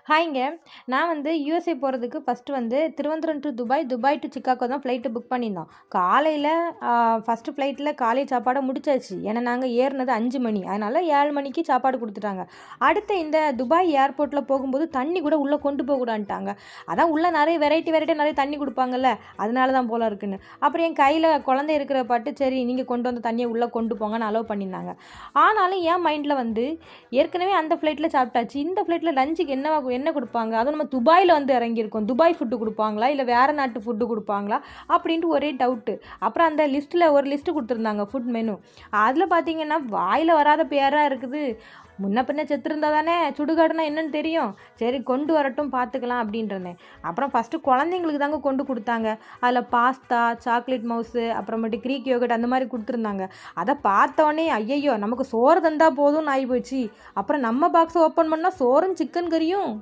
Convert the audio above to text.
ஹாய்ங்க. நான் வந்து யுஎஸ்ஏ போறதுக்கு ஃபர்ஸ்ட்டு வந்து Thiruvananthapuram to Dubai, Dubai to Chicago தான் ஃப்ளைட்டு புக் பண்ணியிருந்தோம். காலையில ஃபர்ஸ்ட்டு ஃப்ளைட்டில காலை சாப்பாட முடிச்சாச்சு. ஏன்னா நாங்க ஏறுனது 5 மணி. அதனால 7 மணிக்கு சாப்பாடு குடுத்துட்டாங்க. அடுத்து இந்த துபாய் ஏர்போர்ட்ல போகும்போது தண்ணி கூட உள்ள கொண்டு போகக்கூடாதுன்ட்டாங்க. அதான் உள்ள நெறைய வெரைட்டியா நெறைய தண்ணி குடுப்பாங்கல்ல, அதனால தான் போல இருக்குன்னு. அப்புறம் என் கையில குழந்தை இருக்கிற பாட்டு, சரி நீங்க கொண்டு வந்த தண்ணிய உள்ள கொண்டு போங்கன்னு அலோவ் பண்ணியிருந்தாங்க. ஆனாலும் என் மைண்ட்ல வந்து ஏற்கனவே அந்த ஃப்ளைட்ல சாப்பிட்டாச்சு. இந்த ஃப்ளைட்ல லஞ்சுக்கு என்ன குடுப்பாங்க? அதுவும் நம்ம துபாய்ல வந்து இறங்கியிருக்கோம். Dubai food குடுப்பாங்களா? இல்ல வேற நாட்டு ஃபுட்டு குடுப்பாங்களா? அப்படின்ட்டு ஒரே டவுட்டு. அப்புறம் அந்த லிஸ்ட்ல ஒரு லிஸ்ட் குடுத்துருந்தாங்க ஃபுட் மெனு. அதுல பார்த்தீங்கன்னா, வாயில வராத பேரா இருக்குது. முன்ன பின்ன செத்துருந்தா தானே சுடுகாடுனா என்னன்னு தெரியும். சரி கொண்டு வரட்டும் பார்த்துக்கலாம் அப்படின்ருந்தேன். அப்புறம் ஃபர்ஸ்ட்டு குழந்தைங்களுக்கு தாங்க கொண்டு குடுத்தாங்க. அதில பாஸ்தா, சாக்லேட் மவுஸு, அப்புறமேட்டு க்ரீக் யோகர்ட் அந்த மாரி குடுத்துருந்தாங்க. அத பார்த்தோனே, ஐயய்யோ! நமக்கு சோறு தந்தா போதும்னு ஆயிப்போச்சு. அப்புறம் நம்ம பாக்ஸ ஓப்பன் பண்ணா சோறும் சிக்கன் கறியும்.